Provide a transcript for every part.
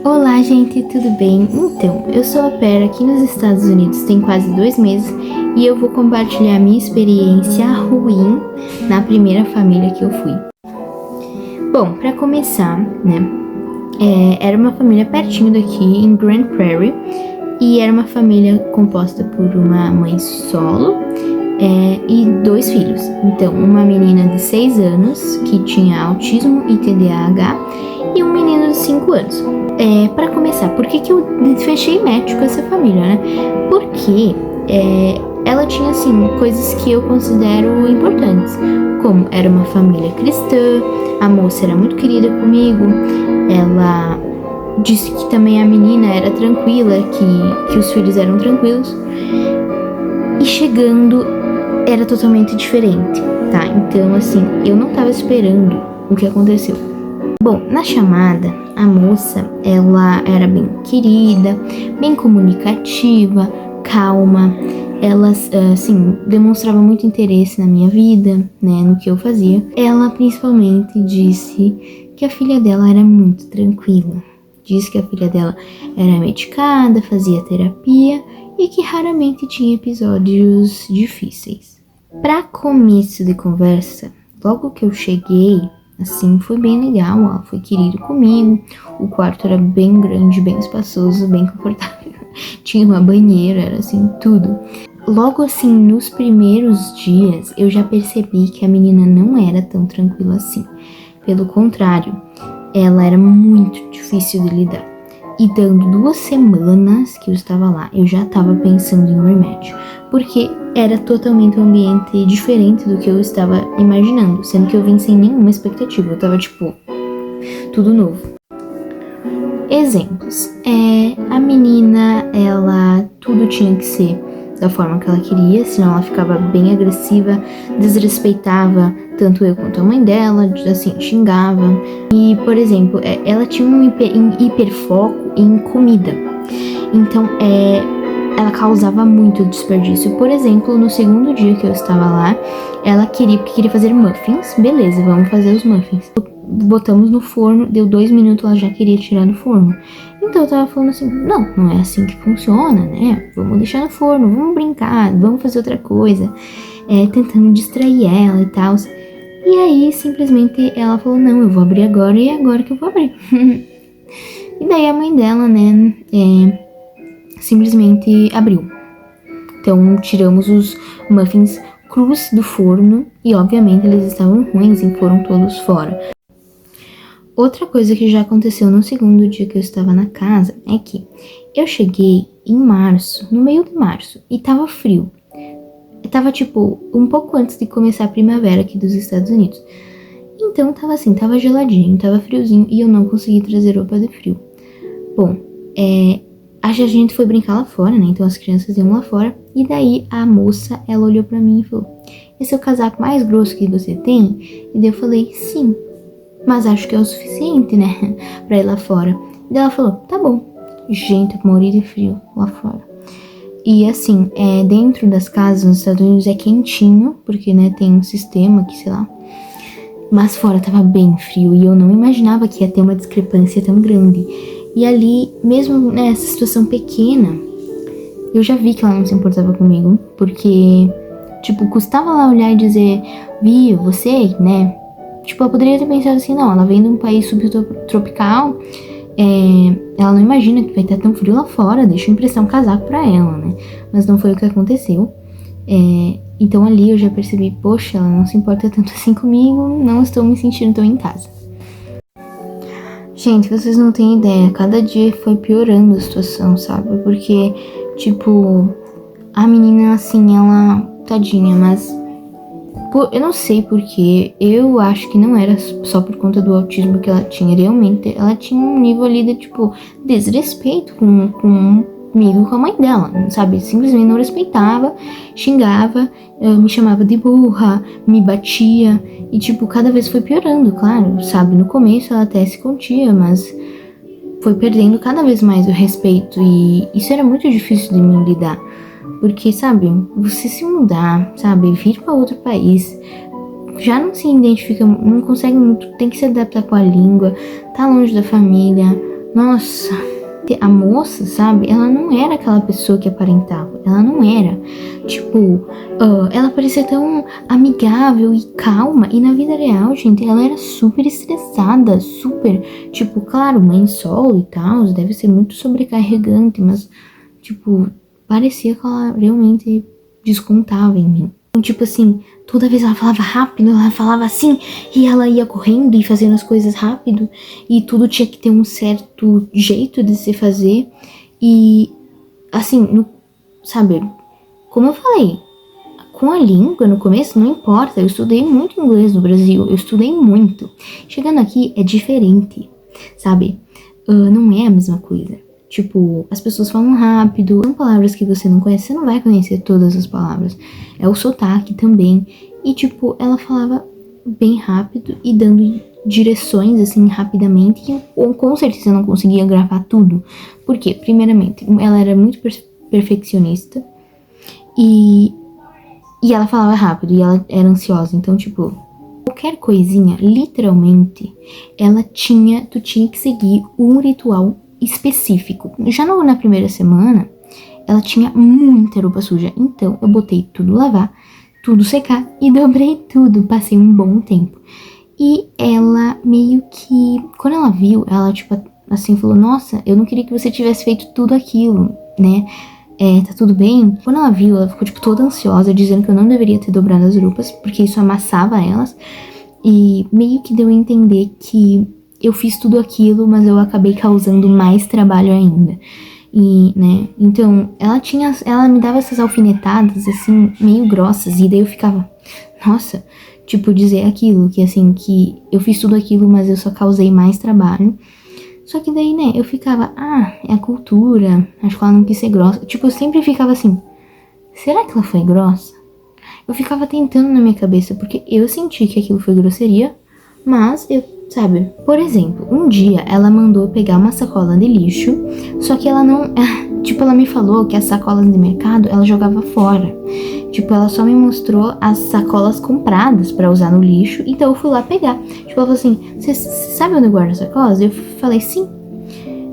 Olá, gente, tudo bem? Então, eu sou au pair aqui nos Estados Unidos tem quase 2 meses e eu vou compartilhar minha experiência ruim na primeira família que eu fui. Bom, para começar, né, era uma família pertinho daqui, em Grand Prairie, e era uma família composta por uma mãe solo e 2 filhos. Então, uma menina de 6 anos que tinha autismo e TDAH e um menino de 5 anos. Para começar, por que eu fechei match com essa família, né? Porque ela tinha, assim, coisas que eu considero importantes, como era uma família cristã, a moça era muito querida comigo, ela disse que também a menina era tranquila, que os filhos eram tranquilos, e chegando era totalmente diferente, tá? Então, assim, eu não tava esperando o que aconteceu. Bom, na chamada, a moça, ela era bem querida, bem comunicativa, calma, ela, assim, demonstrava muito interesse na minha vida, né, no que eu fazia. Ela, principalmente, disse que a filha dela era muito tranquila. Disse que a filha dela era medicada, fazia terapia e que raramente tinha episódios difíceis. Para começo de conversa, logo que eu cheguei, assim, foi bem legal, ela foi querida comigo, o quarto era bem grande, bem espaçoso, bem confortável, tinha uma banheira, era assim, tudo. Logo assim, nos primeiros dias, eu já percebi que a menina não era tão tranquila assim. Pelo contrário, ela era muito difícil de lidar. E dando 2 semanas que eu estava lá, eu já estava pensando em rematch, porque era totalmente um ambiente diferente do que eu estava imaginando, sendo que eu vim sem nenhuma expectativa, eu tava tipo, tudo novo. Exemplos, a menina, ela, tudo tinha que ser da forma que ela queria, senão ela ficava bem agressiva, desrespeitava tanto eu quanto a mãe dela, assim, xingava. E, por exemplo, ela tinha um hiperfoco em comida. Então, ela causava muito desperdício. Por exemplo, no segundo dia que eu estava lá, ela queria fazer muffins. Beleza, vamos fazer os muffins. Botamos no forno, deu 2 minutos, ela já queria tirar do forno. Então eu tava falando assim, não é assim que funciona, né? Vamos deixar no forno, vamos brincar, vamos fazer outra coisa. Tentando distrair ela e tal. E aí, simplesmente, ela falou, não, eu vou abrir agora e é agora que eu vou abrir. E daí a mãe dela, né, simplesmente abriu. Então, tiramos os muffins crus do forno e, obviamente, eles estavam ruins e foram todos fora. Outra coisa que já aconteceu no segundo dia que eu estava na casa é que eu cheguei em março, no meio de março, e tava frio. Tava, tipo, um pouco antes de começar a primavera aqui dos Estados Unidos. Então, tava assim, tava geladinho, tava friozinho e eu não consegui trazer roupa de frio. Bom, a gente foi brincar lá fora, né? Então as crianças iam lá fora. E daí a moça, ela olhou pra mim e falou, esse é o casaco mais grosso que você tem? E daí eu falei, sim, mas acho que é o suficiente, né? Pra ir lá fora. E daí ela falou, tá bom. Gente, eu morri de frio lá fora. E assim, dentro das casas nos Estados Unidos é quentinho, porque, né, tem um sistema que, sei lá. Mas fora tava bem frio e eu não imaginava que ia ter uma discrepância tão grande. E ali, mesmo nessa situação pequena, eu já vi que ela não se importava comigo, porque, tipo, custava lá olhar e dizer, viu, você, né? Tipo, eu poderia ter pensado assim, não, ela vem de um país subtropical, ela não imagina que vai estar tão frio lá fora, deixa eu emprestar um casaco pra ela, né? Mas não foi o que aconteceu. Então ali eu já percebi, poxa, ela não se importa tanto assim comigo, não estou me sentindo tão em casa. Gente, vocês não têm ideia, cada dia foi piorando a situação, sabe? Porque, tipo, a menina, assim, ela, tadinha, mas eu não sei porquê, eu acho que não era só por conta do autismo que ela tinha, realmente ela tinha um nível ali de, tipo, desrespeito comigo e com a mãe dela, sabe? Simplesmente não respeitava, xingava, me chamava de burra, me batia e, tipo, cada vez foi piorando, claro, sabe? No começo ela até se contia, mas foi perdendo cada vez mais o respeito e isso era muito difícil de me lidar. Porque, sabe, você se mudar, sabe, vir para outro país, já não se identifica, não consegue muito, tem que se adaptar com a língua, tá longe da família, Nossa, a moça, sabe? Ela não era aquela pessoa que aparentava. Ela não era. Tipo, ela parecia tão amigável e calma. E na vida real, gente, ela era super estressada. Super. Tipo, claro, mãe solo e tal. Deve ser muito sobrecarregante. Mas, tipo, parecia que ela realmente descontava em mim. Então, tipo assim, toda vez ela falava rápido, ela falava assim, e ela ia correndo e fazendo as coisas rápido, e tudo tinha que ter um certo jeito de se fazer. E, assim, sabe, como eu falei, com a língua no começo não importa, eu estudei muito inglês no Brasil, eu estudei muito. Chegando aqui é diferente, sabe? Não é a mesma coisa. Tipo, as pessoas falam rápido, são palavras que você não conhece, você não vai conhecer todas as palavras. É o sotaque também. E, tipo, ela falava bem rápido e dando direções, assim, rapidamente. E eu, com certeza, não conseguia gravar tudo. Por quê? Primeiramente, ela era muito perfeccionista. E ela falava rápido e ela era ansiosa. Então, tipo, qualquer coisinha, literalmente, tu tinha que seguir um ritual específico. Já na primeira semana, ela tinha muita roupa suja. Então, eu botei tudo lavar, tudo secar e dobrei tudo. Passei um bom tempo. E ela meio que, quando ela viu, ela tipo assim falou: nossa, eu não queria que você tivesse feito tudo aquilo, né? Tá tudo bem? Quando ela viu, ela ficou tipo toda ansiosa, dizendo que eu não deveria ter dobrado as roupas, porque isso amassava elas. E meio que deu a entender que eu fiz tudo aquilo, mas eu acabei causando mais trabalho ainda. E, né, então ela me dava essas alfinetadas, assim, meio grossas, e daí eu ficava, nossa, tipo, dizer aquilo, que assim, que eu fiz tudo aquilo, mas eu só causei mais trabalho. Só que daí, né, eu ficava, é a cultura, acho que ela não quis ser grossa. Tipo, eu sempre ficava assim, será que ela foi grossa? Eu ficava tentando na minha cabeça, porque eu senti que aquilo foi grosseria, mas eu, sabe, por exemplo, um dia ela mandou pegar uma sacola de lixo, só que ela não, tipo, ela me falou que as sacolas de mercado ela jogava fora. Tipo, ela só me mostrou as sacolas compradas pra usar no lixo, então eu fui lá pegar. Tipo, ela falou assim, você sabe onde guarda as sacolas? Eu falei, sim.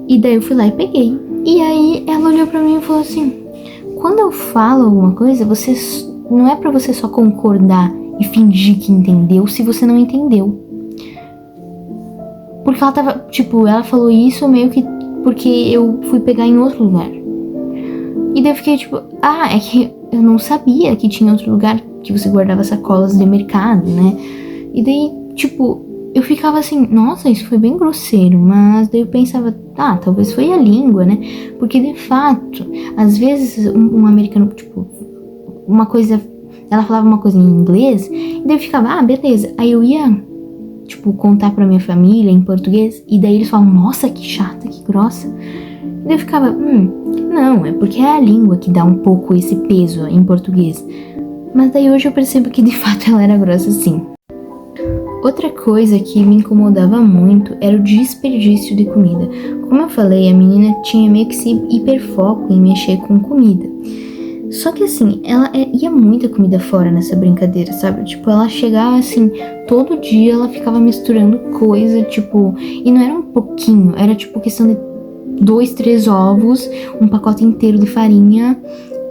E daí eu fui lá e peguei. E aí ela olhou pra mim e falou assim, quando eu falo alguma coisa, não é pra você só concordar e fingir que entendeu se você não entendeu. Porque ela tava, tipo, ela falou isso meio que porque eu fui pegar em outro lugar. E daí eu fiquei tipo, é que eu não sabia que tinha outro lugar que você guardava sacolas de mercado, né? E daí, tipo, eu ficava assim, nossa, isso foi bem grosseiro, mas daí eu pensava, talvez foi a língua, né? Porque de fato, às vezes um americano, tipo, uma coisa, ela falava uma coisa em inglês, e daí eu ficava, beleza. Aí eu ia, tipo, contar pra minha família em português, e daí eles falavam, nossa, que chata, que grossa. E daí eu ficava, não, é porque é a língua que dá um pouco esse peso em português. Mas daí hoje eu percebo que de fato ela era grossa sim. Outra coisa que me incomodava muito era o desperdício de comida. Como eu falei, a menina tinha meio que esse hiperfoco em mexer com comida. Só que assim, ela ia muita comida fora nessa brincadeira, sabe? Tipo, ela chegava assim, todo dia ela ficava misturando coisa, tipo... E não era um pouquinho, era tipo questão de 2, 3 ovos, um pacote inteiro de farinha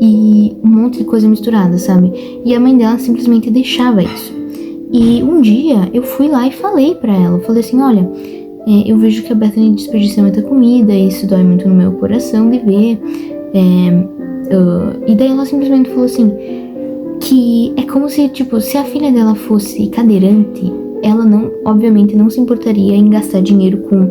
e um monte de coisa misturada, sabe? E a mãe dela simplesmente deixava isso. E um dia eu fui lá e falei pra ela, eu falei assim, olha, eu vejo que a Bethany desperdiça muita comida, e isso dói muito no meu coração de ver. E daí ela simplesmente falou assim, que é como se, tipo, se a filha dela fosse cadeirante, ela não, obviamente, não se importaria em gastar dinheiro com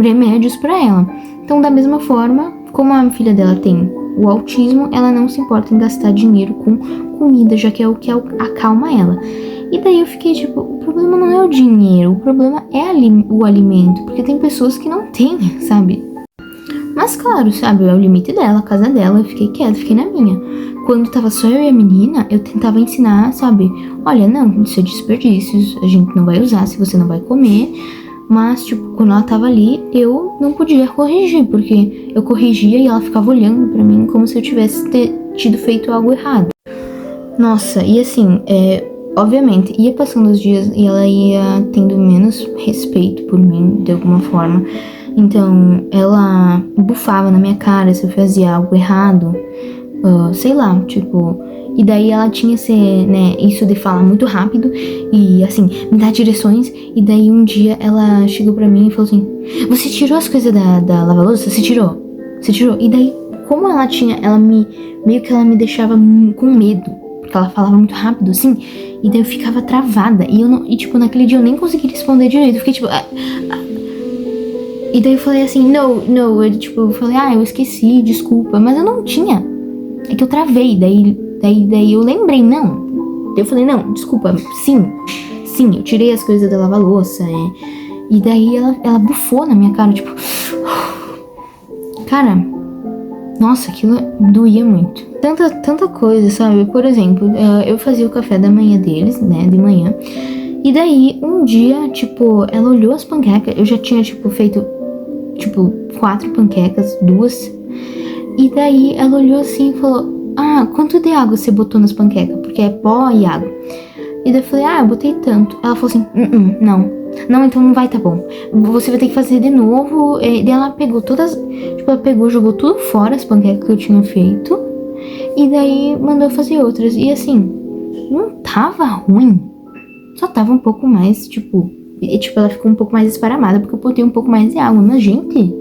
remédios pra ela. Então, da mesma forma, como a filha dela tem o autismo, ela não se importa em gastar dinheiro com comida, já que é o que acalma ela. E daí eu fiquei tipo, o problema não é o dinheiro, o problema é o alimento, porque tem pessoas que não têm, sabe? Mas claro, sabe, é o limite dela, a casa dela, eu fiquei quieta, fiquei na minha. Quando tava só eu e a menina, eu tentava ensinar, sabe, olha, não, isso é desperdício, a gente não vai usar se você não vai comer. Mas, tipo, quando ela tava ali, eu não podia corrigir, porque eu corrigia e ela ficava olhando pra mim como se eu tivesse tido feito algo errado. Nossa, e assim, obviamente, ia passando os dias e ela ia tendo menos respeito por mim, de alguma forma. Então, ela bufava na minha cara se eu fazia algo errado, sei lá, tipo. E daí ela tinha isso de falar muito rápido e, assim, me dar direções. E daí um dia ela chegou pra mim e falou assim: você tirou as coisas da lava-louça? Você tirou? Você tirou? E daí, como meio que ela me deixava com medo, porque ela falava muito rápido, assim. E daí eu ficava travada. E tipo, naquele dia eu nem consegui responder direito. Eu fiquei tipo. E daí eu falei assim, não. Eu falei, eu esqueci, desculpa. Mas eu não tinha. É que eu travei. Daí eu lembrei, não. Daí eu falei, não, desculpa. Sim, eu tirei as coisas da lava-louça. E daí ela bufou na minha cara, tipo. Cara, nossa, aquilo doía muito. Tanta coisa, sabe? Por exemplo, eu fazia o café da manhã deles, né? De manhã. E daí, um dia, tipo, ela olhou as panquecas. Eu já tinha, feito, 4 panquecas, 2. E daí, ela olhou assim e falou: quanto de água você botou nas panquecas? Porque é pó e água. E daí eu falei, eu botei tanto. Ela falou assim, não, então não vai tá bom. Você vai ter que fazer de novo. E daí ela pegou jogou tudo fora, as panquecas que eu tinha feito. E daí mandou fazer outras. E assim, não tava ruim. Só tava um pouco mais, ela ficou um pouco mais esparramada, porque eu botei um pouco mais de água. Mas, gente...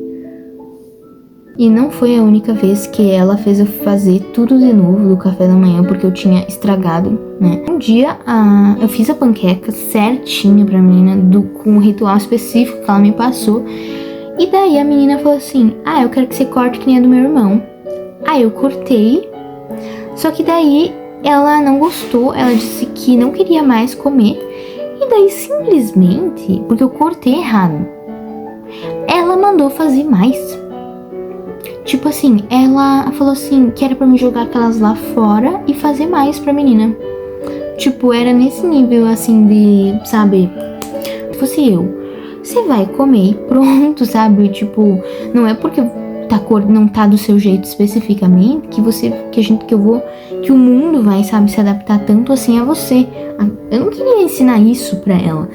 E não foi a única vez que ela fez eu fazer tudo de novo do café da manhã, porque eu tinha estragado, né? Um dia, eu fiz a panqueca certinha pra menina, com um ritual específico que ela me passou. E daí a menina falou assim, eu quero que você corte que nem a do meu irmão. Aí eu cortei, só que daí ela não gostou, ela disse que não queria mais comer. E daí simplesmente, porque eu cortei errado, ela mandou fazer mais. Tipo assim, ela falou assim que era pra me jogar aquelas lá fora e fazer mais pra menina. Tipo, era nesse nível assim de, sabe, se fosse eu, você vai comer e pronto, sabe? Tipo, não é porque não tá do seu jeito especificamente que o mundo vai, sabe, se adaptar tanto assim a você. Eu não queria ensinar isso pra ela.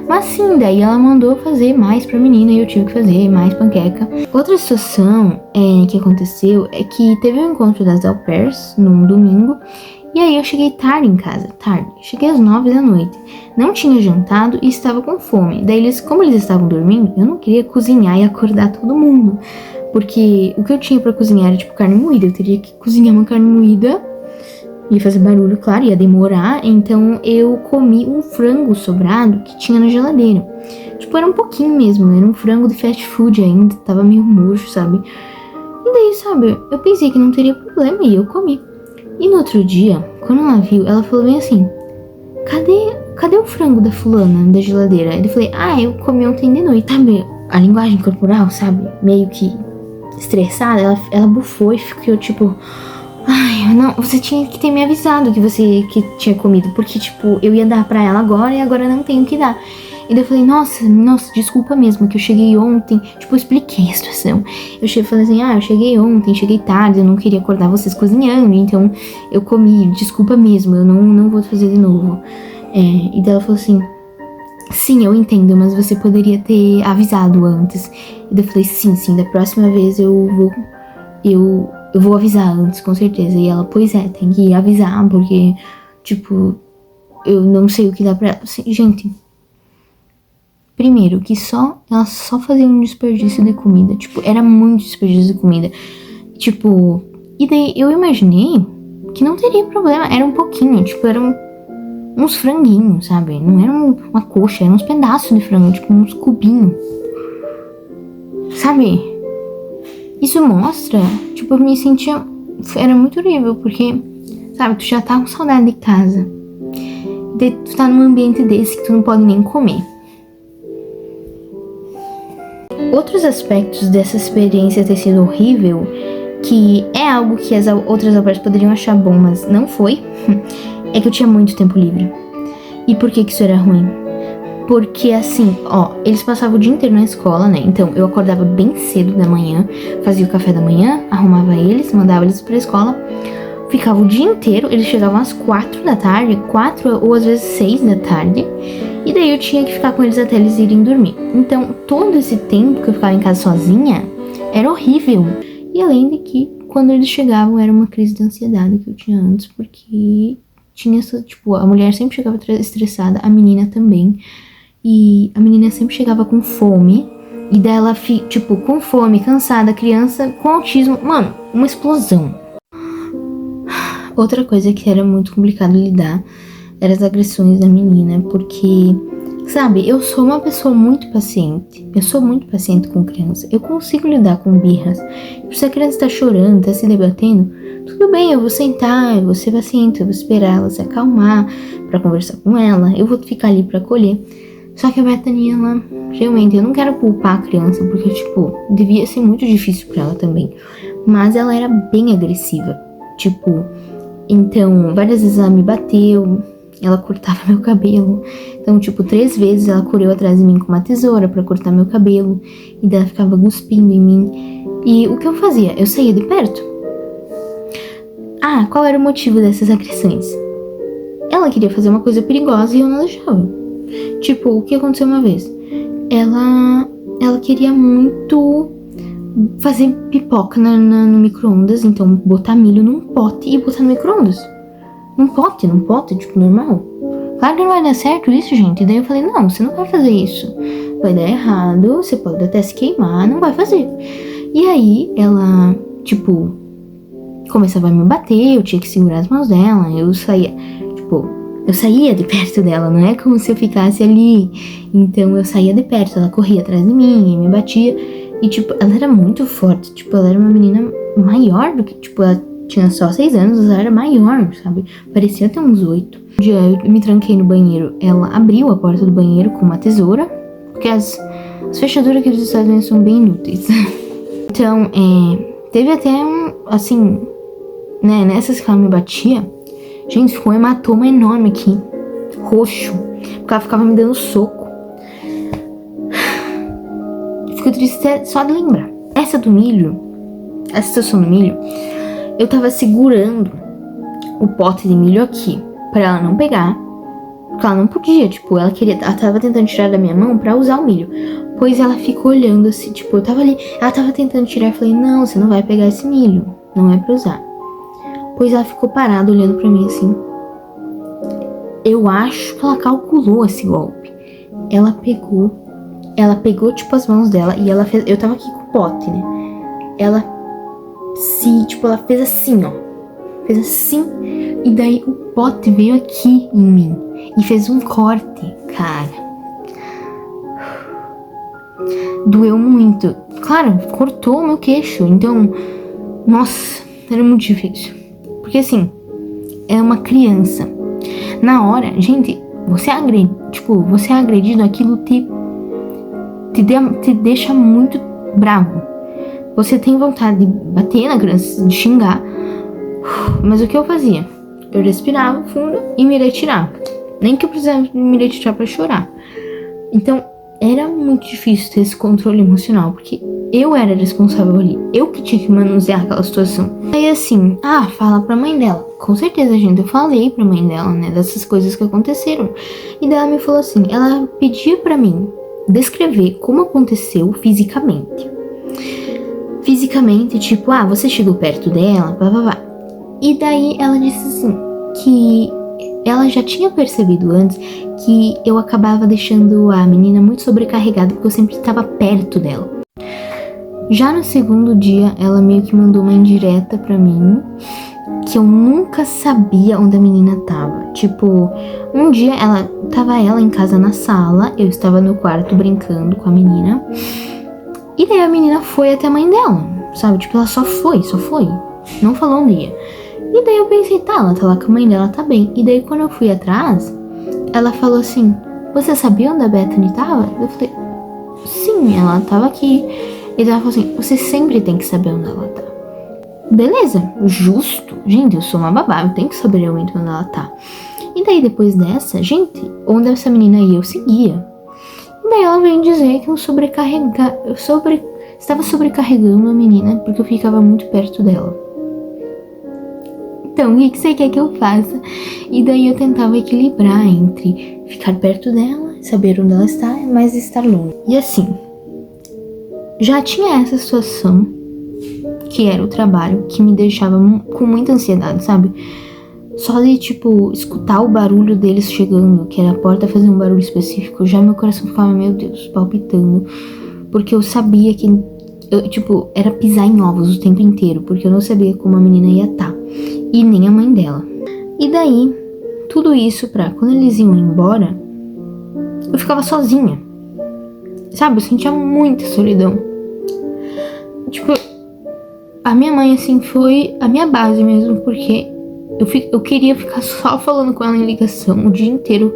Mas sim, daí ela mandou fazer mais pra menina e eu tive que fazer mais panqueca. Outra situação que aconteceu é que teve um encontro das au pairs num domingo. E aí eu cheguei tarde em casa, Cheguei às 9 da noite. Não tinha jantado e estava com fome. Daí como eles estavam dormindo, eu não queria cozinhar e acordar todo mundo. Porque o que eu tinha pra cozinhar era carne moída. Eu teria que cozinhar uma carne moída. Ia fazer barulho, claro, ia demorar. Então eu comi um frango sobrado que tinha na geladeira. Era um pouquinho mesmo. Era um frango de fast food ainda. Tava meio murcho, sabe? E daí, sabe, eu pensei que não teria problema e eu comi. E no outro dia, quando ela viu, ela falou bem assim: Cadê o frango da fulana da geladeira? Aí eu falei, eu comi ontem de noite. Sabe, a linguagem corporal, sabe? Meio que estressada. Ela bufou e ficou não, você tinha que ter me avisado que tinha comido, porque, eu ia dar pra ela agora e agora não tenho que dar. E daí eu falei, nossa, desculpa mesmo, que eu cheguei ontem, eu expliquei a situação. Falei assim, eu cheguei ontem, cheguei tarde, eu não queria acordar vocês cozinhando, então eu comi, desculpa mesmo, eu não vou fazer de novo. E daí ela falou assim, sim, eu entendo, mas você poderia ter avisado antes. E daí eu falei, sim, da próxima vez eu vou avisar antes, com certeza. E ela, pois tem que avisar, porque, eu não sei o que dá pra ela. Gente, primeiro, que ela só fazia um desperdício de comida. Era muito desperdício de comida. E daí eu imaginei que não teria problema. Era um pouquinho, eram uns franguinhos, sabe? Não era uma coxa, eram uns pedaços de frango, uns cubinhos. Sabe? Isso mostra, eu me sentia... Era muito horrível, porque, sabe, tu já tá com saudade de casa. E tu tá num ambiente desse que tu não pode nem comer. Outros aspectos dessa experiência ter sido horrível, que é algo que as outras au pairs poderiam achar bom, mas não foi, é que eu tinha muito tempo livre. E por que isso era ruim? Porque assim, eles passavam o dia inteiro na escola, né? Então eu acordava bem cedo da manhã, fazia o café da manhã, arrumava eles, mandava eles pra escola, ficava o dia inteiro, eles chegavam às 4 da tarde, 4 ou às vezes 6 da tarde, E daí eu tinha que ficar com eles até eles irem dormir. Então, todo esse tempo que eu ficava em casa sozinha era horrível. E além de que, quando eles chegavam, era uma crise de ansiedade que eu tinha antes, porque tinha essa, tipo, a mulher sempre chegava estressada, a menina também. E a menina sempre chegava com fome. E daí ela, tipo, com fome, cansada, criança com autismo. Mano, uma explosão. Outra coisa que era muito complicado lidar eram as agressões da menina, porque, sabe, eu sou uma pessoa muito paciente. Eu sou muito paciente com criança. Eu consigo lidar com birras. Se a criança tá chorando, tá se debatendo, tudo bem, eu vou sentar, eu vou ser paciente, eu vou esperar ela se acalmar pra conversar com ela, eu vou ficar ali pra acolher. Só que a Bethany, ela, realmente, eu não quero culpar a criança, porque, tipo, devia ser muito difícil pra ela também. Mas ela era bem agressiva, tipo, então, várias vezes ela me bateu, ela cortava meu cabelo. Então, tipo, 3 vezes ela correu atrás de mim com uma tesoura pra cortar meu cabelo. E daí ela ficava cuspindo em mim. E o que eu fazia? Eu saía de perto. Ah, qual era o motivo dessas agressões? Ela queria fazer uma coisa perigosa e eu não deixava. Tipo, o que aconteceu uma vez? Ela queria muito fazer pipoca no micro-ondas, então botar milho num pote e botar no micro-ondas. Num pote, tipo, normal. Claro que não vai dar certo isso, gente. E daí eu falei, não, você não vai fazer isso. Vai dar errado, você pode até se queimar, não vai fazer. E aí, ela, tipo, começava a me bater, eu tinha que segurar as mãos dela, eu saía de perto dela, não é como se eu ficasse ali. Então eu saía de perto, ela corria atrás de mim e me batia. E tipo, ela era muito forte, tipo, ela era uma menina maior do que, tipo, ela tinha só 6 anos, ela era maior, sabe? Parecia ter uns 8. Um dia eu me tranquei no banheiro, ela abriu a porta do banheiro com uma tesoura, porque as fechaduras aqui dos Estados Unidos são bem inúteis. Então, teve até assim, né, nessas que ela me batia, gente, ficou um hematoma enorme aqui, roxo, porque ela ficava me dando soco. Fico triste só de lembrar. Essa situação do milho, eu tava segurando o pote de milho aqui, pra ela não pegar, porque ela não podia, tipo, ela tava tentando tirar da minha mão pra usar o milho. Pois ela ficou olhando assim, tipo, eu tava ali, ela tava tentando tirar, eu falei, não, você não vai pegar esse milho, não é pra usar. Pois ela ficou parada olhando pra mim assim. Eu acho que ela calculou esse golpe. Ela pegou tipo as mãos dela e ela fez, eu tava aqui com o pote, né? Ela fez assim, ó. Fez assim, e daí o pote veio aqui em mim e fez um corte, cara. Doeu muito. Claro, cortou o meu queixo. Então, nossa, era muito difícil. Porque assim, é uma criança. Na hora, gente, você é agredido, aquilo te deixa muito bravo. Você tem vontade de bater na criança, de xingar. Mas o que eu fazia? Eu respirava fundo e me retirava. Nem que eu precisasse me retirar pra chorar. Então, era muito difícil ter esse controle emocional, porque eu era responsável ali. Eu que tinha que manusear aquela situação. Aí assim, fala pra mãe dela. Com certeza, gente, eu falei pra mãe dela, né, dessas coisas que aconteceram. E daí ela me falou assim, ela pedia pra mim descrever como aconteceu fisicamente. Fisicamente, tipo, você chegou perto dela, blá. E daí ela disse assim, que ela já tinha percebido antes que eu acabava deixando a menina muito sobrecarregada, porque eu sempre estava perto dela. Já no segundo dia, ela meio que mandou uma indireta pra mim, que eu nunca sabia onde a menina tava. Tipo, um dia tava ela em casa na sala, eu estava no quarto brincando com a menina, e daí a menina foi até a mãe dela, sabe? Tipo, ela só foi, não falou onde ia. E daí eu pensei, ela tá lá com a mãe dela, tá bem. E daí quando eu fui atrás, ela falou assim, você sabia onde a Bethany tava? Eu falei, sim, ela tava aqui. E daí ela falou assim, você sempre tem que saber onde ela tá. Beleza, justo. Gente, eu sou uma babá, eu tenho que saber realmente onde ela tá. E daí depois dessa, gente, onde essa menina ia, eu seguia. E daí ela veio dizer que eu estava sobrecarregando a menina porque eu ficava muito perto dela. Então, o que você quer que eu faça? E daí eu tentava equilibrar entre ficar perto dela, saber onde ela está, mas estar longe. E assim, já tinha essa situação, que era o trabalho, que me deixava com muita ansiedade, sabe? Só de, tipo, escutar o barulho deles chegando, que era a porta fazer um barulho específico, já meu coração ficava, meu Deus, palpitando. Porque eu sabia que, era pisar em ovos o tempo inteiro, porque eu não sabia como a menina ia estar. E nem a mãe dela. E daí, tudo isso pra, quando eles iam embora, eu ficava sozinha. Sabe, eu sentia muita solidão. Tipo, a minha mãe, assim, foi a minha base mesmo, porque eu queria ficar só falando com ela em ligação o dia inteiro.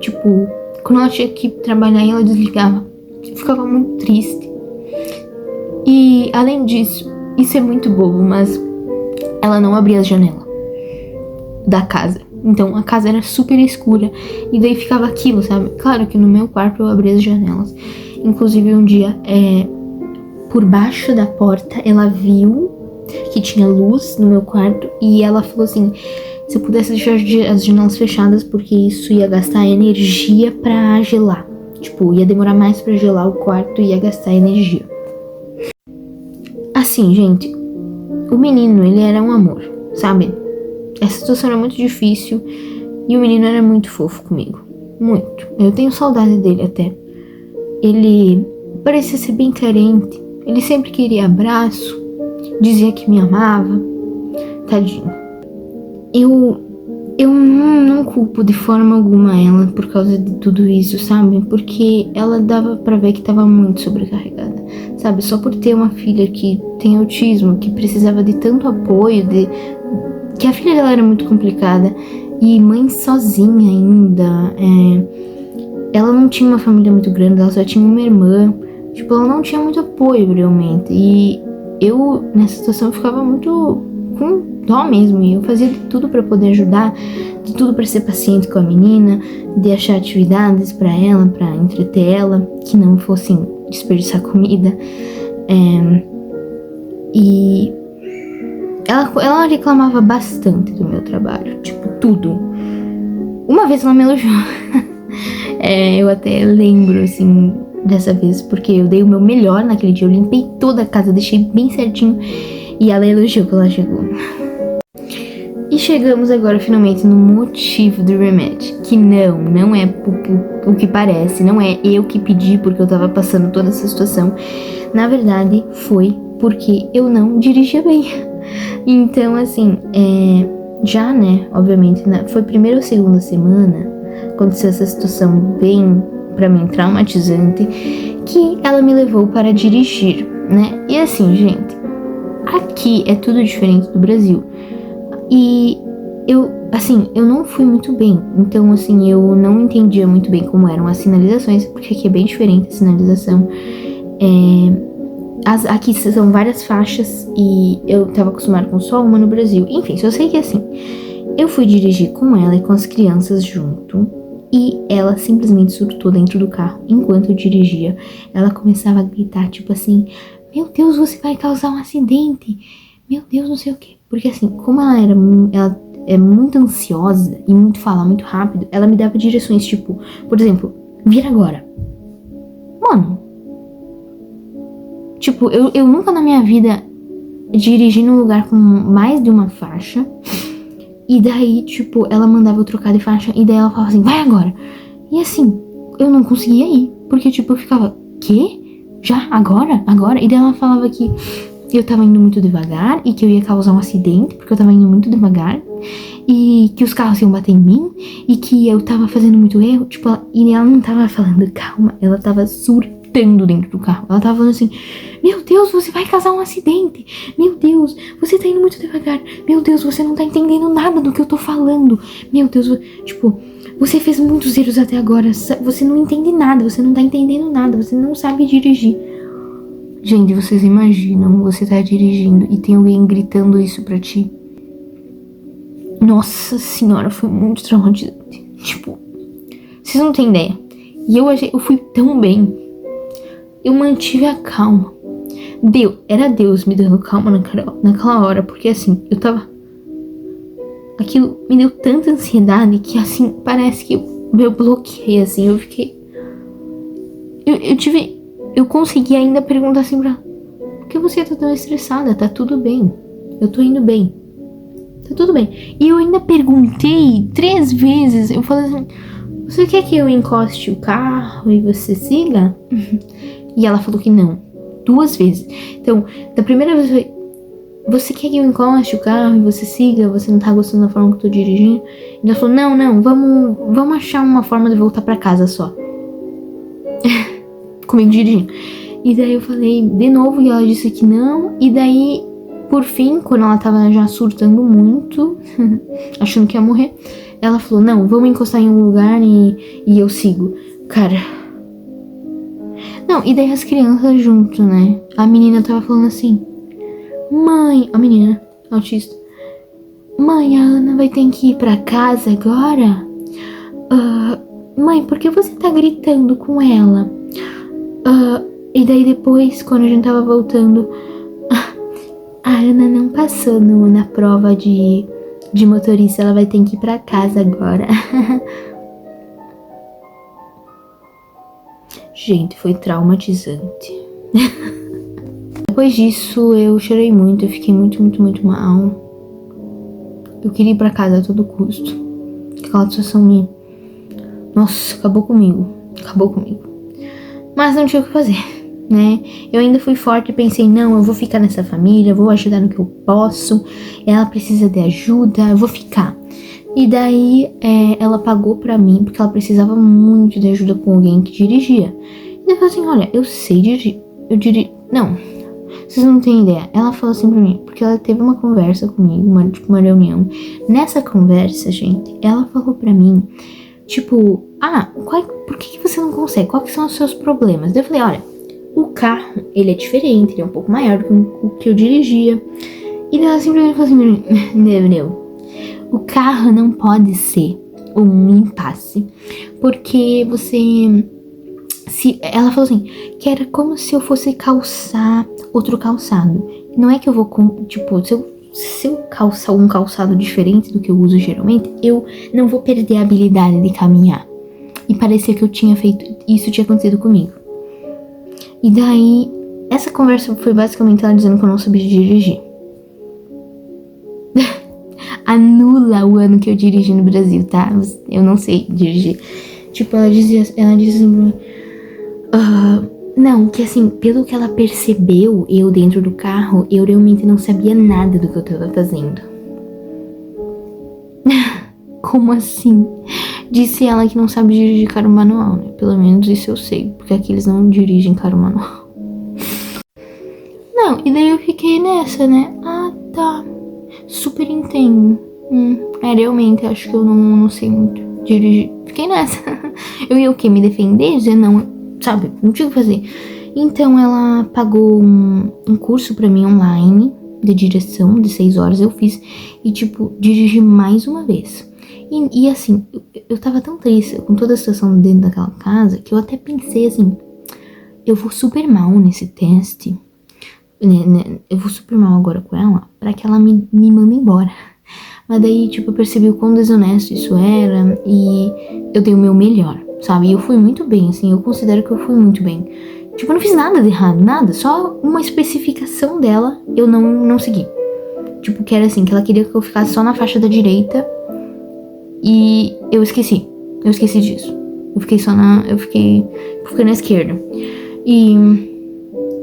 Tipo, quando ela tinha que trabalhar e ela desligava, eu ficava muito triste. E, além disso, isso é muito bobo, mas ela não abria a janela da casa. Então, a casa era super escura. E daí ficava aquilo, sabe? Claro que no meu quarto eu abria as janelas. Inclusive, um dia, por baixo da porta, ela viu que tinha luz no meu quarto. E ela falou assim, se eu pudesse deixar as janelas fechadas, porque isso ia gastar energia pra gelar. Tipo, ia demorar mais pra gelar o quarto e ia gastar energia. Assim, gente, o menino, ele era um amor, sabe? Essa situação era muito difícil e o menino era muito fofo comigo. Muito. Eu tenho saudade dele até. Ele parecia ser bem carente. Ele sempre queria abraço, dizia que me amava. Tadinho. Eu não culpo de forma alguma ela por causa de tudo isso, sabe? Porque ela dava pra ver que tava muito sobrecarregada, sabe? Só por ter uma filha que tem autismo, que precisava de tanto apoio, que a filha dela era muito complicada e mãe sozinha ainda. Ela não tinha uma família muito grande, ela só tinha uma irmã. Tipo, ela não tinha muito apoio realmente. E eu, nessa situação, eu ficava muito com dó mesmo. E eu fazia de tudo pra poder ajudar, de tudo pra ser paciente com a menina, de achar atividades pra ela, pra entreter ela, que não fossem desperdiçar comida. E ela reclamava bastante do meu trabalho, tipo, tudo. Uma vez ela me elogiou. Eu até lembro, assim, dessa vez, porque eu dei o meu melhor naquele dia. Eu limpei toda a casa, deixei bem certinho. E ela elogiou quando ela chegou. E chegamos agora finalmente no motivo do remédio. Que não é o que parece. Não é eu que pedi porque eu tava passando toda essa situação. Na verdade, foi porque eu não dirigia bem. Então, assim, já, né, obviamente, foi primeira ou segunda semana, aconteceu essa situação bem, pra mim, traumatizante, que ela me levou para dirigir, né? E assim, gente, aqui é tudo diferente do Brasil. E eu não fui muito bem. Então, assim, eu não entendia muito bem como eram as sinalizações, porque aqui é bem diferente a sinalização. Aqui são várias faixas e eu tava acostumada com só uma no Brasil. Enfim, só sei que assim, eu fui dirigir com ela e com as crianças junto e ela simplesmente surtou dentro do carro enquanto eu dirigia. Ela começava a gritar, tipo assim, meu Deus, você vai causar um acidente. Meu Deus, não sei o quê. Porque assim, como ela é muito ansiosa e fala muito rápido, ela me dava direções, tipo, por exemplo, vira agora. Mano, tipo, eu nunca na minha vida dirigi num lugar com mais de uma faixa. E daí, tipo, ela mandava eu trocar de faixa. E daí ela falava assim, vai agora. E assim, eu não conseguia ir. Porque, tipo, eu ficava, quê? Já? Agora? Agora? E daí ela falava que eu tava indo muito devagar. E que eu ia causar um acidente, porque eu tava indo muito devagar. E que os carros iam bater em mim. E que eu tava fazendo muito erro. Tipo, e ela não tava falando calma. Ela tava surtando dentro do carro. Ela tava falando assim, meu Deus, você vai causar um acidente. Meu Deus, você tá indo muito devagar. Meu Deus, você não tá entendendo nada do que eu tô falando. Meu Deus, tipo, você fez muitos erros até agora. Você não entende nada, você não tá entendendo nada. Você não sabe dirigir. Gente, vocês imaginam, você tá dirigindo e tem alguém gritando isso pra ti? Nossa senhora, foi muito traumatizante. Tipo, vocês não têm ideia. E eu fui tão bem. Eu mantive a calma. Era Deus me dando calma naquela hora, porque assim, aquilo me deu tanta ansiedade que assim, parece que eu bloqueei, assim, eu fiquei... Eu consegui ainda perguntar assim pra ela: por que você tá tão estressada? Tá tudo bem. Eu tô indo bem. Tá tudo bem. E eu ainda perguntei 3 vezes. Eu falei assim: você quer que eu encoste o carro e você siga? E ela falou que não. 2 vezes. Então, da primeira vez eu falei: você quer que eu encoste o carro e você siga? Você não tá gostando da forma que eu tô dirigindo? E ela falou: não, vamos achar uma forma de voltar pra casa só. Comigo dirigindo. E daí eu falei de novo e ela disse que não. E daí, por fim, quando ela tava já surtando muito, achando que ia morrer, ela falou: não, vamos encostar em um lugar e eu sigo. Cara. Não, e daí as crianças junto, né? A menina tava falando assim: mãe, a menina autista, mãe, a Ana vai ter que ir pra casa agora? Mãe, por que você tá gritando com ela? E daí depois, quando a gente tava voltando, a Ana não passou na prova de motorista, ela vai ter que ir pra casa agora. Gente, foi traumatizante. Depois disso, eu chorei muito, eu fiquei muito, muito, muito mal. Eu queria ir pra casa a todo custo. Aquela situação me... Nossa, acabou comigo. Mas não tinha o que fazer, né? Eu ainda fui forte e pensei: não, eu vou ficar nessa família, vou ajudar no que eu posso. Ela precisa de ajuda, eu vou ficar. E daí ela pagou pra mim, porque ela precisava muito de ajuda com alguém que dirigia. E eu falei assim: olha, eu sei dirigir. Não, vocês não têm ideia. Ela falou assim pra mim, porque ela teve uma conversa comigo, uma reunião. Nessa conversa, gente, ela falou pra mim, tipo, por que você não consegue? Quais são os seus problemas? Daí eu falei: olha, o carro, ele é diferente, ele é um pouco maior do que o que eu dirigia. E daí ela simplesmente falou assim: não, o carro não pode ser um impasse, porque ela falou assim, que era como se eu fosse calçar outro calçado. Não é que eu vou, tipo, se eu calçar um calçado diferente do que eu uso geralmente, eu não vou perder a habilidade de caminhar. E parecia que eu tinha feito, isso tinha acontecido comigo. E daí, essa conversa foi basicamente ela dizendo que eu não sabia dirigir. Anula o ano que eu dirigi no Brasil, tá? Eu não sei dirigir. Tipo, ela disse assim, não, que assim, pelo que ela percebeu, eu dentro do carro, eu realmente não sabia nada do que eu tava fazendo. Como assim? Disse ela que não sabe dirigir carro manual, né? Pelo menos isso eu sei, porque aqui eles não dirigem carro manual. Não, e daí eu fiquei nessa, né? Tá. Super entendo. Realmente, acho que eu não sei muito dirigir. Fiquei nessa. Eu ia o quê? Me defender? Dizer não, sabe? Não tinha o que fazer. Então ela pagou um curso pra mim online de direção de 6 horas. Eu fiz e, tipo, dirigi mais uma vez. E assim, eu tava tão triste com toda a situação dentro daquela casa que eu até pensei assim: eu vou super mal nesse teste. Eu vou super mal agora com ela pra que ela me mande embora. Mas daí, tipo, eu percebi o quão desonesto isso era e eu dei o meu melhor, sabe? E eu fui muito bem, assim, eu considero que eu fui muito bem. Tipo, eu não fiz nada de errado, nada. Só uma especificação dela eu não segui. Tipo, que era assim, que ela queria que eu ficasse só na faixa da direita e eu esqueci disso. Eu fiquei na esquerda.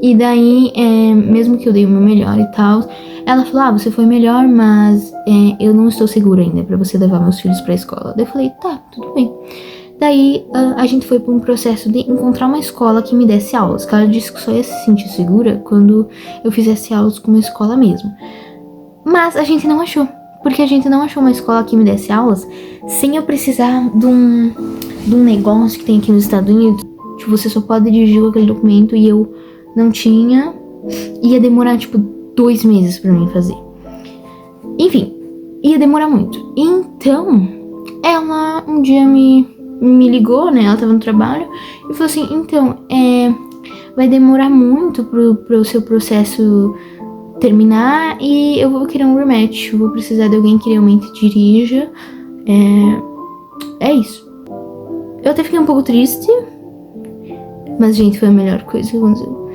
E daí, mesmo que eu dei o meu melhor e tal, ela falou: você foi melhor, mas eu não estou segura ainda pra você levar meus filhos pra escola. Daí eu falei: tá, tudo bem. Daí, a gente foi pra um processo de encontrar uma escola que me desse aulas. Que ela disse que só ia se sentir segura quando eu fizesse aulas com uma escola mesmo. Mas a gente não achou. Porque a gente não achou uma escola que me desse aulas sem eu precisar de um negócio que tem aqui nos Estados Unidos. Tipo, você só pode dirigir com aquele documento e eu não tinha. Ia demorar, tipo, 2 meses pra mim fazer. Enfim, ia demorar muito. Então, ela um dia me ligou, né? Ela tava no trabalho e falou assim: então, vai demorar muito pro seu processo terminar e eu vou querer um rematch. Eu vou precisar de alguém que realmente dirija. É isso. Eu até fiquei um pouco triste, mas, gente, foi a melhor coisa que aconteceu.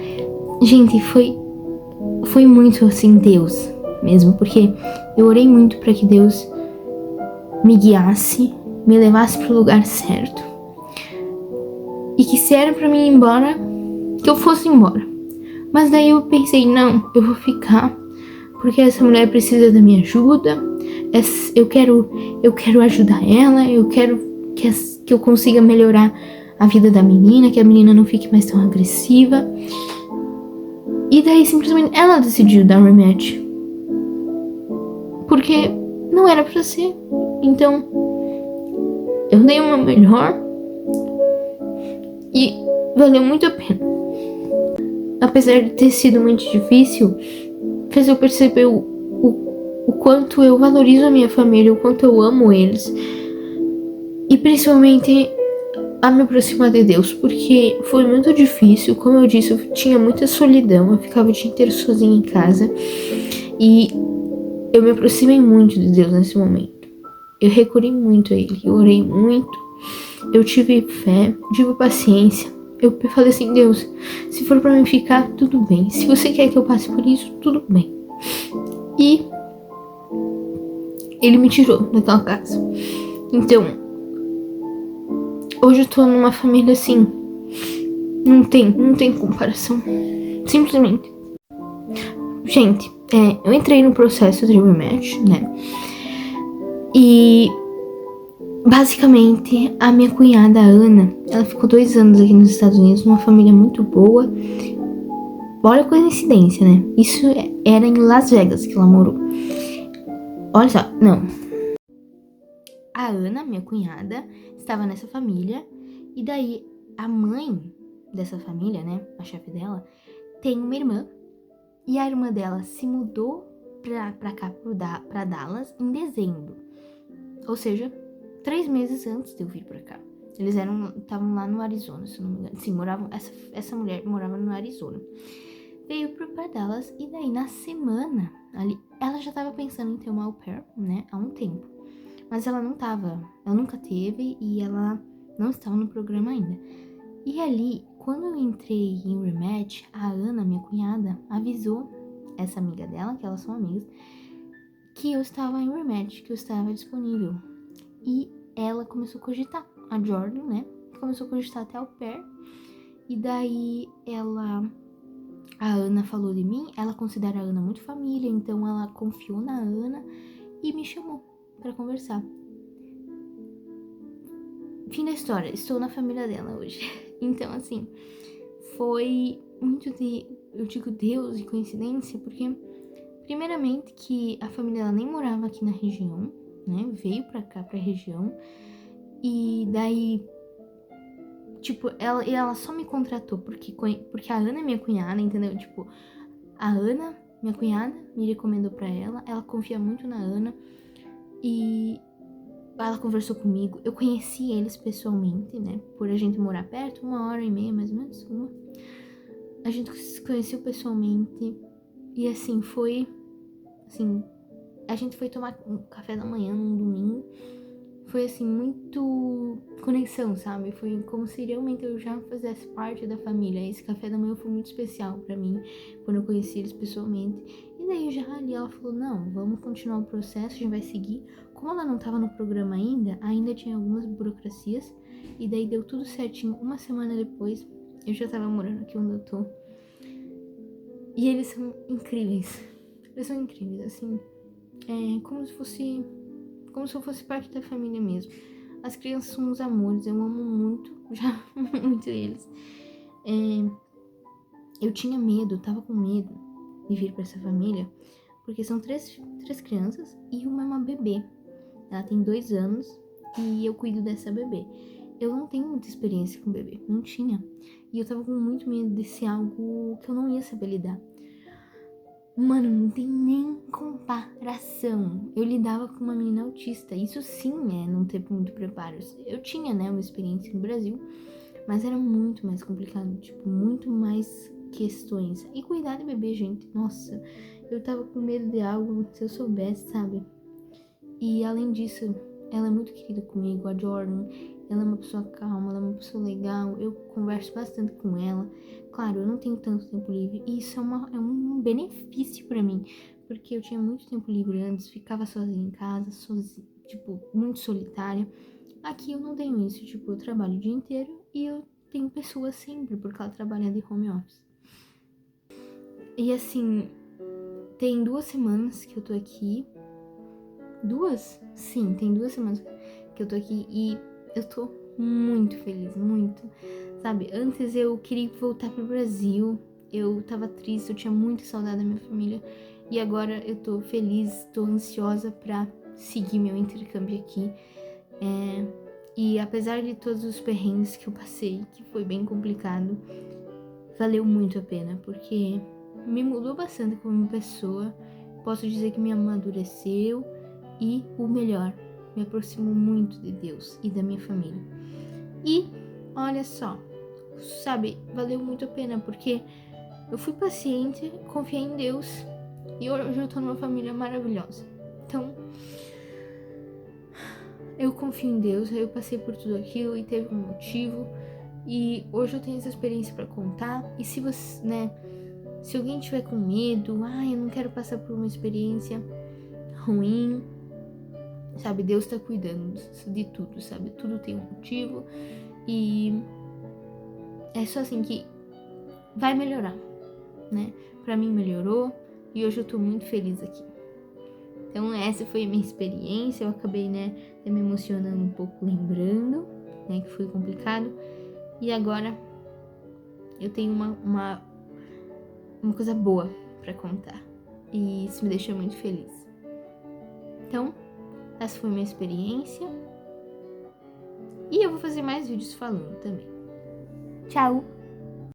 Gente, foi muito, assim, Deus mesmo, porque eu orei muito pra que Deus me guiasse, me levasse pro lugar certo. E que se era pra mim ir embora, que eu fosse embora. Mas daí eu pensei, não, eu vou ficar, porque essa mulher precisa da minha ajuda. Eu quero ajudar ela, eu quero que eu consiga melhorar a vida da menina, que a menina não fique mais tão agressiva. E daí simplesmente ela decidiu dar rematch. Porque não era pra ser. Então, eu dei uma melhor e valeu muito a pena. Apesar de ter sido muito difícil, fez eu perceber o quanto eu valorizo a minha família, o quanto eu amo eles. E principalmente a me aproximar de Deus, porque foi muito difícil. Como eu disse, eu tinha muita solidão, eu ficava o dia inteiro sozinha em casa. E eu me aproximei muito de Deus nesse momento. Eu recorri muito a Ele, eu orei muito, eu tive fé, tive paciência. Eu falei assim, Deus, se for pra mim ficar, tudo bem. Se você quer que eu passe por isso, tudo bem. E Ele me tirou daquela casa. Então, hoje eu tô numa família assim, não tem comparação. Simplesmente. Gente, eu entrei no processo de rematch, né? E basicamente a minha cunhada, a Ana, ela ficou 2 anos aqui nos Estados Unidos, numa família muito boa. Olha a coincidência, né? Isso era em Las Vegas que ela morou. Olha só, não. A Ana, minha cunhada, estava nessa família. E daí a mãe dessa família, né, a chefe dela, tem uma irmã. E a irmã dela se mudou pra cá, pra Dallas, em dezembro. Ou seja, 3 meses antes de eu vir pra cá. Eles estavam lá no Arizona, se não me engano. Sim, essa mulher morava no Arizona. Veio pra Dallas e daí na semana ali, ela já tava pensando em ter uma au pair, né, há um tempo. Mas ela nunca teve e ela não estava no programa ainda. E ali, quando eu entrei em rematch, a Ana, minha cunhada, avisou essa amiga dela, que elas são amigas, que eu estava em rematch, que eu estava disponível. E ela começou a cogitar, a Jordan, né? Começou a cogitar até au pair. E daí a Ana falou de mim, ela considera a Ana muito família, então ela confiou na Ana e me chamou pra conversar. Fim da história, estou na família dela hoje. Então, assim, foi muito eu digo Deus e coincidência, porque primeiramente que a família dela nem morava aqui na região, né? Veio pra cá, pra região. E daí, tipo, ela só me contratou porque a Ana é minha cunhada, entendeu? Tipo, a Ana, minha cunhada, me recomendou pra ela confia muito na Ana. E ela conversou comigo, eu conheci eles pessoalmente, né? Por a gente morar perto, 1h30, mais ou menos, A gente se conheceu pessoalmente e assim, foi, assim, a gente foi tomar um café da manhã num domingo. Foi assim, muito conexão, sabe? Foi como se realmente eu já fizesse parte da família. Esse café da manhã foi muito especial pra mim, quando eu conheci eles pessoalmente. E daí já ali ela falou, não, vamos continuar o processo, a gente vai seguir. Como ela não tava no programa ainda tinha algumas burocracias. E daí deu tudo certinho. Uma semana depois, eu já tava morando aqui onde eu tô. E eles são incríveis. Eles são incríveis, assim. É como se eu fosse parte da família mesmo. As crianças são uns amores, eu amo muito, já muito eles. Eu tinha medo, tava com medo de vir pra essa família, porque são três crianças e uma bebê. Ela tem 2 anos e eu cuido dessa bebê. Eu não tenho muita experiência com bebê, não tinha. E eu tava com muito medo de ser algo que eu não ia saber lidar. Mano, não tem nem comparação. Eu lidava com uma menina autista. Isso sim é não ter muito preparo. Eu tinha, né, uma experiência no Brasil, mas era muito mais complicado. Tipo, muito mais questões. E cuidar de bebê, gente. Nossa, eu tava com medo de algo, se eu soubesse, sabe? E além disso, ela é muito querida comigo, a Jordan. Ela é uma pessoa calma, ela é uma pessoa legal, eu converso bastante com ela. Claro, eu não tenho tanto tempo livre, e isso é um benefício pra mim, porque eu tinha muito tempo livre antes, ficava sozinha em casa, sozinha, tipo, muito solitária. Aqui eu não tenho isso, tipo, eu trabalho o dia inteiro e eu tenho pessoas sempre, porque ela trabalha de home office. E assim, tem 2 semanas que eu tô aqui. 2? Sim, tem 2 semanas que eu tô aqui e eu tô muito feliz, muito. Sabe, antes eu queria voltar pro Brasil, eu tava triste, eu tinha muita saudade da minha família. E agora eu tô feliz, tô ansiosa pra seguir meu intercâmbio aqui. E apesar de todos os perrengues que eu passei, que foi bem complicado, valeu muito a pena, porque me mudou bastante como pessoa. Posso dizer que me amadureceu e, o melhor, me aproximou muito de Deus e da minha família. E, olha só, sabe, valeu muito a pena, porque eu fui paciente, confiei em Deus e hoje eu tô numa família maravilhosa. Então, eu confio em Deus, eu passei por tudo aquilo e teve um motivo. E hoje eu tenho essa experiência para contar. E se você, né, se alguém tiver com medo, eu não quero passar por uma experiência ruim, sabe, Deus tá cuidando de tudo, sabe? Tudo tem um motivo e é só assim que vai melhorar, né? Pra mim melhorou e hoje eu tô muito feliz aqui. Então essa foi a minha experiência, eu acabei, né, me emocionando um pouco lembrando, né, que foi complicado. E agora eu tenho uma coisa boa pra contar e isso me deixa muito feliz. Então, essa foi a minha experiência e eu vou fazer mais vídeos falando também. Tchau!